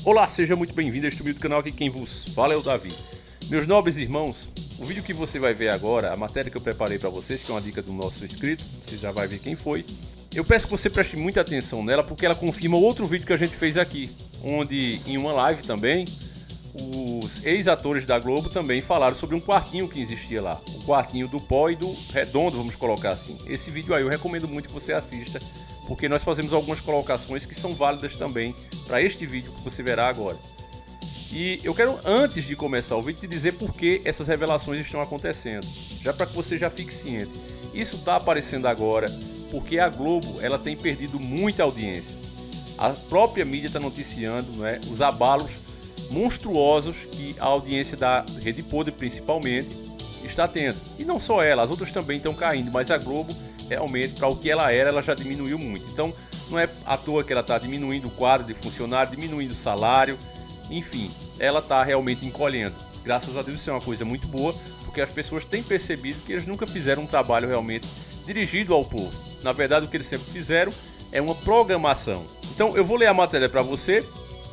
Olá, seja muito bem-vindo a este humilde canal, aqui quem vos fala é o Davi. Meus nobres irmãos, o vídeo que você vai ver agora, a matéria que eu preparei para vocês, que é uma dica do nosso inscrito, você já vai ver quem foi. Eu peço que você preste muita atenção nela, porque ela confirma outro vídeo que a gente fez aqui, onde em uma live também, os ex-atores da Globo também falaram sobre um quartinho que existia lá, o quartinho do pó e do redondo, vamos colocar assim. Esse vídeo aí eu recomendo muito que você assista, porque nós fazemos algumas colocações que são válidas também para este vídeo que você verá agora. E eu quero, antes de começar o vídeo, te dizer por que essas revelações estão acontecendo, já para que você já fique ciente. Isso está aparecendo agora porque a Globo ela tem perdido muita audiência. A própria mídia está noticiando, né, os abalos monstruosos que a audiência da Rede Podre principalmente está tendo. E não só ela, as outras também estão caindo, mas a Globo realmente, para o que ela era, ela já diminuiu muito. Então não é à toa que ela está diminuindo o quadro de funcionário, diminuindo o salário, enfim, ela está realmente encolhendo. Graças a Deus isso é uma coisa muito boa, porque as pessoas têm percebido que eles nunca fizeram um trabalho realmente dirigido ao povo. Na verdade, o que eles sempre fizeram é uma programação. Então eu vou ler a matéria para você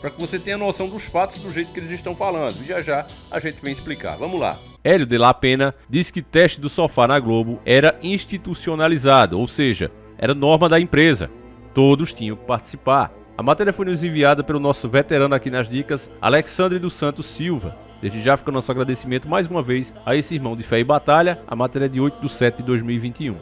que você tenha noção dos fatos do jeito que eles estão falando. E já a gente vem explicar. Vamos lá. Hélio de la Pena diz que teste do sofá na Globo era institucionalizado, ou seja, era norma da empresa. Todos tinham que participar. A matéria foi nos enviada pelo nosso veterano aqui nas dicas, Alexandre dos Santos Silva. Desde já fica o nosso agradecimento mais uma vez a esse irmão de fé e batalha, a matéria de 8/7/2021.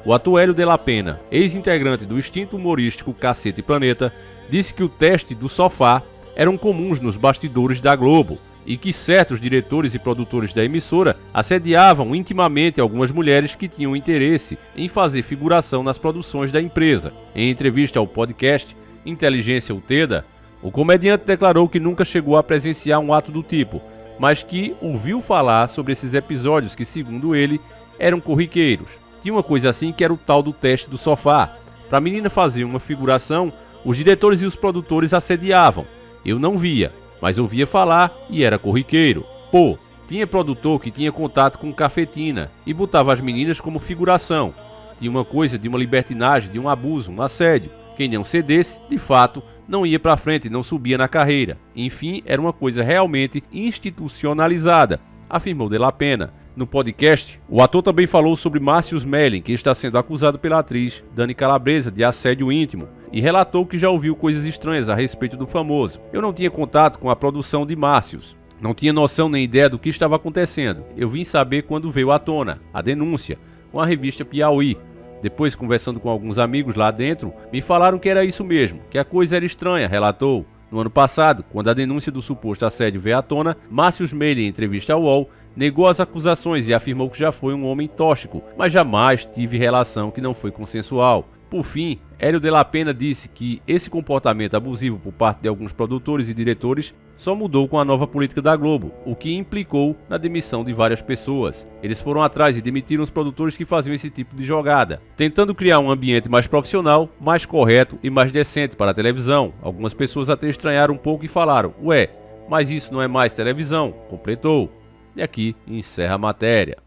O ator Hélio de la Pena, ex-integrante do extinto humorístico Cacete e Planeta, disse que o teste do sofá eram comuns nos bastidores da Globo e que certos diretores e produtores da emissora assediavam intimamente algumas mulheres que tinham interesse em fazer figuração nas produções da empresa. Em entrevista ao podcast Inteligência Uteda, o comediante declarou que nunca chegou a presenciar um ato do tipo, mas que ouviu falar sobre esses episódios que, segundo ele, eram corriqueiros. Tinha uma coisa assim que era o tal do teste do sofá. Para a menina fazer uma figuração, os diretores e os produtores assediavam. Eu não via, mas ouvia falar e era corriqueiro. Pô, tinha produtor que tinha contato com cafetina e botava as meninas como figuração. Tinha uma coisa de uma libertinagem, de um abuso, um assédio. Quem não cedesse, de fato, não ia para frente e não subia na carreira. Enfim, era uma coisa realmente institucionalizada, afirmou de la Pena. No podcast, o ator também falou sobre Márcio Smelling, que está sendo acusado pela atriz Dani Calabresa de assédio íntimo, e relatou que já ouviu coisas estranhas a respeito do famoso. Eu não tinha contato com a produção de Márcios. Não tinha noção nem ideia do que estava acontecendo. Eu vim saber quando veio à tona a denúncia, com a revista Piauí. Depois, conversando com alguns amigos lá dentro, me falaram que era isso mesmo, que a coisa era estranha, relatou. No ano passado, quando a denúncia do suposto assédio veio à tona, Márcio Smelling, em entrevista ao UOL, negou as acusações e afirmou que já foi um homem tóxico, mas jamais tive relação que não foi consensual. Por fim, Hélio de la Pena disse que esse comportamento abusivo por parte de alguns produtores e diretores só mudou com a nova política da Globo, o que implicou na demissão de várias pessoas. Eles foram atrás e demitiram os produtores que faziam esse tipo de jogada, tentando criar um ambiente mais profissional, mais correto e mais decente para a televisão. Algumas pessoas até estranharam um pouco e falaram: ué, mas isso não é mais televisão, completou. E aqui encerra a matéria.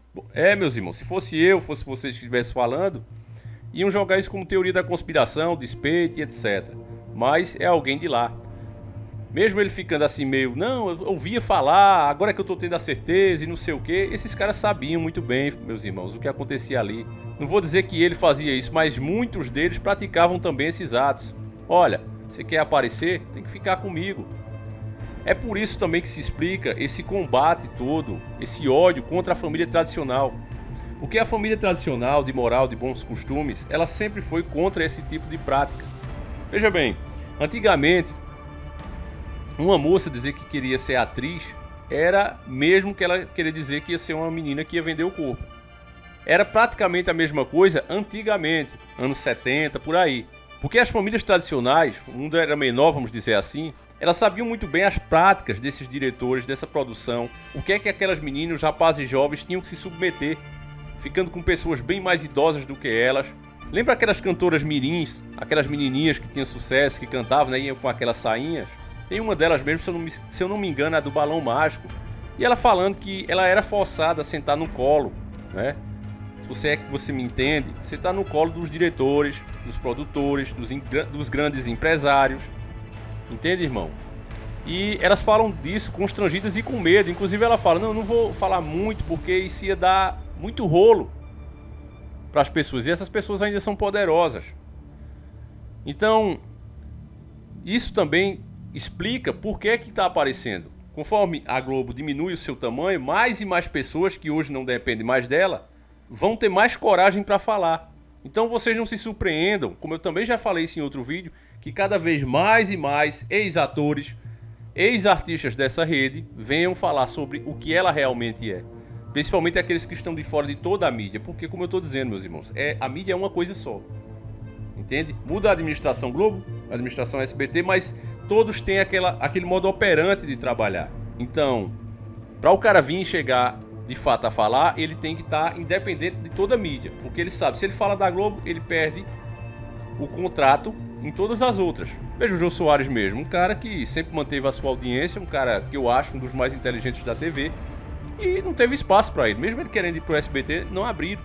Meus irmãos, se fosse vocês que estivessem falando, iam jogar isso como teoria da conspiração, despeito e etc. Mas é alguém de lá. Mesmo ele ficando assim meio, não, eu ouvia falar, agora que eu tô tendo a certeza e não sei o que, esses caras sabiam muito bem, meus irmãos, o que acontecia ali. Não vou dizer que ele fazia isso, mas muitos deles praticavam também esses atos. Olha, você quer aparecer? Tem que ficar comigo. É por isso também que se explica esse combate todo, esse ódio contra a família tradicional. Porque a família tradicional, de moral, de bons costumes, ela sempre foi contra esse tipo de prática. Veja bem, antigamente, uma moça dizer que queria ser atriz era mesmo que ela queria dizer que ia ser uma menina que ia vender o corpo. Era praticamente a mesma coisa antigamente, anos 70, por aí. Porque as famílias tradicionais, o mundo era menor, vamos dizer assim, elas sabiam muito bem as práticas desses diretores, dessa produção, o que é que aquelas meninas, os rapazes jovens tinham que se submeter, ficando com pessoas bem mais idosas do que elas. Lembra aquelas cantoras mirins, aquelas menininhas que tinham sucesso, que cantavam, né, iam com aquelas sainhas? Tem uma delas mesmo, se eu não me engano, é a do Balão Mágico. E ela falando que ela era forçada a sentar no colo, né? Se você me entende, sentar no colo dos diretores, dos produtores, dos grandes empresários. Entende, irmão? E elas falam disso constrangidas e com medo. Inclusive ela fala, não vou falar muito porque isso ia dar muito rolo para as pessoas. E essas pessoas ainda são poderosas. Então, isso também explica por que está aparecendo. Conforme a Globo diminui o seu tamanho, mais e mais pessoas que hoje não dependem mais dela vão ter mais coragem para falar. Então vocês não se surpreendam, como eu também já falei isso em outro vídeo, que cada vez mais e mais ex-atores, ex-artistas dessa rede venham falar sobre o que ela realmente é. Principalmente aqueles que estão de fora de toda a mídia. Porque, como eu estou dizendo, meus irmãos, a mídia é uma coisa só. Entende? Muda a administração Globo, a administração SBT, mas todos têm aquele modo operante de trabalhar. Então, para o cara vir chegar de fato a falar, ele tem que estar independente de toda a mídia. Porque ele sabe, se ele fala da Globo, ele perde o contrato em todas as outras. Veja o Jô Soares mesmo, um cara que sempre manteve a sua audiência, um cara que eu acho um dos mais inteligentes da TV, e não teve espaço para ele. Mesmo ele querendo ir pro SBT, não abriram.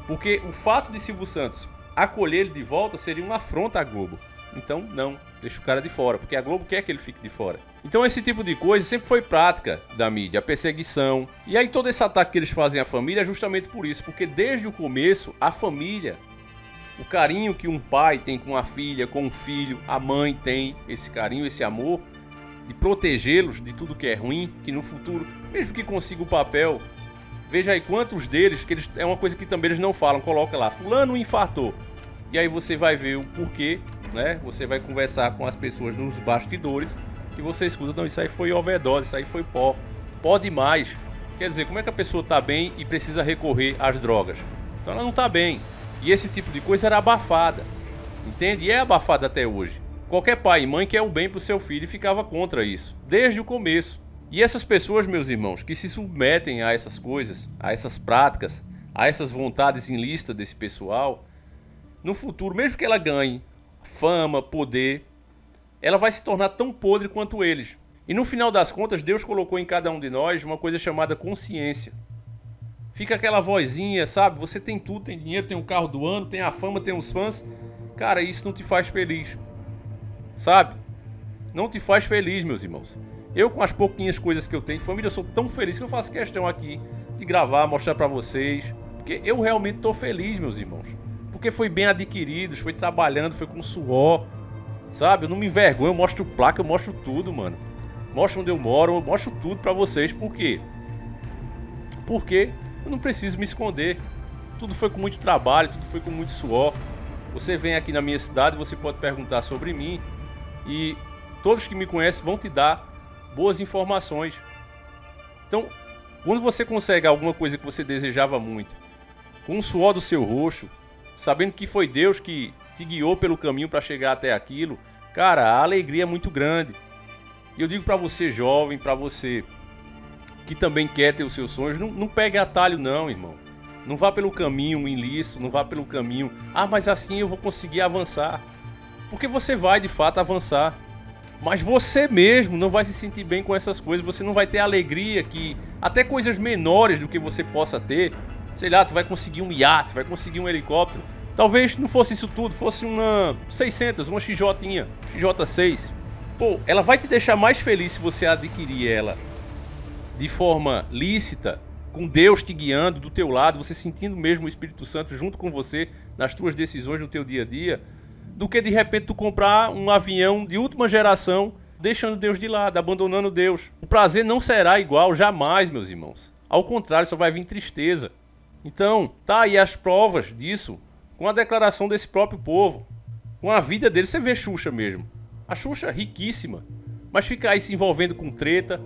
Porque o fato de Silvio Santos acolher ele de volta seria uma afronta à Globo. Então, não, deixa o cara de fora, porque a Globo quer que ele fique de fora. Então esse tipo de coisa sempre foi prática da mídia, a perseguição. E aí todo esse ataque que eles fazem à família é justamente por isso, porque desde o começo, a família, o carinho que um pai tem com a filha, com um filho, a mãe tem esse carinho, esse amor, de protegê-los de tudo que é ruim, que no futuro, mesmo que consiga o papel, veja aí quantos deles, que eles, é uma coisa que também eles não falam, coloca lá, fulano infartou. E aí você vai ver o porquê, né? Você vai conversar com as pessoas nos bastidores e você escuta, não, isso aí foi overdose, isso aí foi pó demais. Quer dizer, como é que a pessoa tá bem e precisa recorrer às drogas? Então ela não tá bem. E esse tipo de coisa era abafada, entende? E é abafada até hoje. Qualquer pai e mãe quer o bem pro seu filho e ficava contra isso, desde o começo. E essas pessoas, meus irmãos, que se submetem a essas coisas, a essas práticas, a essas vontades ilícitas desse pessoal, no futuro, mesmo que ela ganhe fama, poder, ela vai se tornar tão podre quanto eles. E no final das contas, Deus colocou em cada um de nós uma coisa chamada consciência. Fica aquela vozinha, sabe? Você tem tudo, tem dinheiro, tem o carro do ano, tem a fama, tem os fãs. Cara, isso não te faz feliz. Sabe? Não te faz feliz, meus irmãos. Eu, com as pouquinhas coisas que eu tenho, família, eu sou tão feliz que eu faço questão aqui de gravar, mostrar pra vocês. Porque eu realmente tô feliz, meus irmãos. Porque foi bem adquirido, foi trabalhando, foi com suor. Sabe? Eu não me envergonho, eu mostro placa, eu mostro tudo, mano. Mostro onde eu moro, eu mostro tudo pra vocês. Por quê? Porque eu não preciso me esconder. Tudo foi com muito trabalho, tudo foi com muito suor. Você vem aqui na minha cidade, você pode perguntar sobre mim. E todos que me conhecem vão te dar boas informações. Então, quando você consegue alguma coisa que você desejava muito, com o suor do seu rosto, sabendo que foi Deus que te guiou pelo caminho para chegar até aquilo, cara, a alegria é muito grande. E eu digo para você jovem, para você que também quer ter os seus sonhos, não pegue atalho não, irmão. Não vá pelo caminho ilícito, não vá pelo caminho, mas assim eu vou conseguir avançar. Porque você vai de fato avançar. Mas você mesmo não vai se sentir bem com essas coisas, você não vai ter alegria que até coisas menores do que você possa ter, sei lá, tu vai conseguir um iate, vai conseguir um helicóptero. Talvez não fosse isso tudo, fosse uma 600, uma XJ-inha, XJ6. Pô, ela vai te deixar mais feliz se você adquirir ela de forma lícita, com Deus te guiando do teu lado, você sentindo mesmo o Espírito Santo junto com você nas tuas decisões no teu dia a dia, do que de repente tu comprar um avião de última geração, deixando Deus de lado, abandonando Deus. O prazer não será igual, jamais, meus irmãos. Ao contrário, só vai vir tristeza. Então, tá aí as provas disso, com a declaração desse próprio povo, com a vida dele. Você vê Xuxa mesmo. A Xuxa riquíssima, mas fica aí se envolvendo com treta.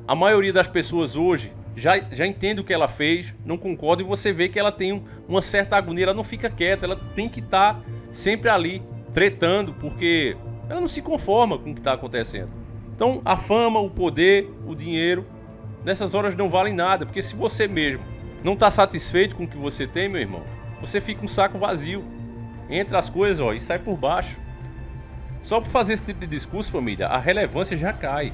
A maioria das pessoas hoje já entende o que ela fez, não concorda, e você vê que ela tem uma certa agonia, ela não fica quieta, ela tem que estar sempre ali, tretando, porque ela não se conforma com o que está acontecendo. Então a fama, o poder, o dinheiro, nessas horas não valem nada, porque se você mesmo não está satisfeito com o que você tem, meu irmão, você fica um saco vazio, entra as coisas e sai por baixo. Só por fazer esse tipo de discurso, família, a relevância já cai.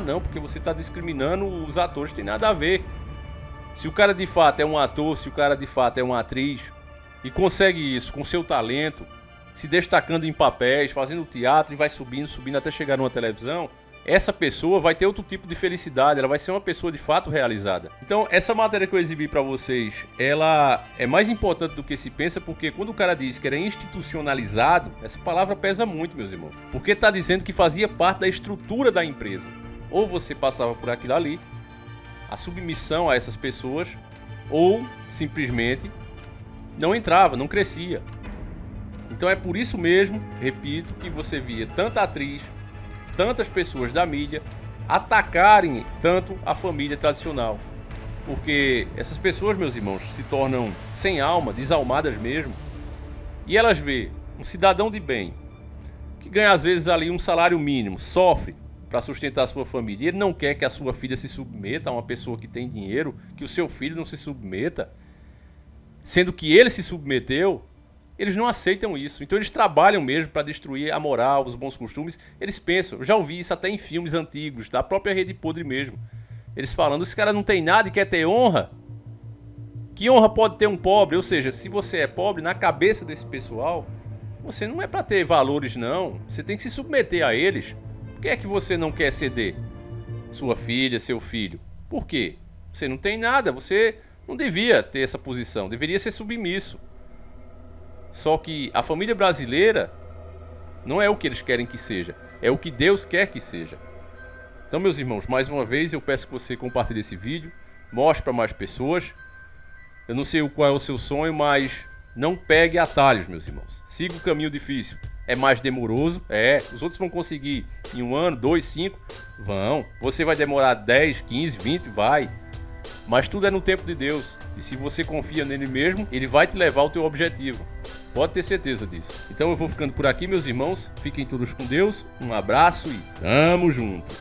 Não, porque você está discriminando os atores, tem nada a ver. Se o cara de fato é um ator, se o cara de fato é uma atriz e consegue isso com seu talento, se destacando em papéis, fazendo teatro e vai subindo até chegar numa televisão, essa pessoa vai ter outro tipo de felicidade, ela vai ser uma pessoa de fato realizada. Então, essa matéria que eu exibi para vocês, ela é mais importante do que se pensa, porque quando o cara diz que era institucionalizado, essa palavra pesa muito, meus irmãos. Porque está dizendo que fazia parte da estrutura da empresa. Ou você passava por aquilo ali, a submissão a essas pessoas, ou simplesmente não entrava, não crescia. Então é por isso mesmo, repito, que você via tanta atriz, tantas pessoas da mídia atacarem tanto a família tradicional. Porque essas pessoas, meus irmãos, se tornam sem alma, desalmadas mesmo. E elas vê um cidadão de bem, que ganha às vezes ali um salário mínimo, sofre para sustentar a sua família. E ele não quer que a sua filha se submeta a uma pessoa que tem dinheiro, que o seu filho não se submeta, sendo que ele se submeteu. Eles não aceitam isso, então eles trabalham mesmo para destruir a moral, os bons costumes. Eles pensam, eu já ouvi isso até em filmes antigos, da própria Rede Podre mesmo. Eles falando, esse cara não tem nada e quer ter honra. Que honra pode ter um pobre? Ou seja, se você é pobre, na cabeça desse pessoal, você não é para ter valores não, você tem que se submeter a eles. Por que é que você não quer ceder? Sua filha, seu filho. Por quê? Você não tem nada, você não devia ter essa posição, deveria ser submisso. Só que a família brasileira não é o que eles querem que seja, é o que Deus quer que seja. Então, meus irmãos, mais uma vez eu peço que você compartilhe esse vídeo, mostre para mais pessoas. Eu não sei qual é o seu sonho, mas não pegue atalhos, meus irmãos. Siga o caminho difícil. É mais demoroso, os outros vão conseguir em 1 ano, 2, 5, vão. Você vai demorar 10, 15, 20, vai. Mas tudo é no tempo de Deus. E se você confia nele mesmo, ele vai te levar ao teu objetivo. Pode ter certeza disso. Então eu vou ficando por aqui, meus irmãos. Fiquem todos com Deus. Um abraço e tamo junto.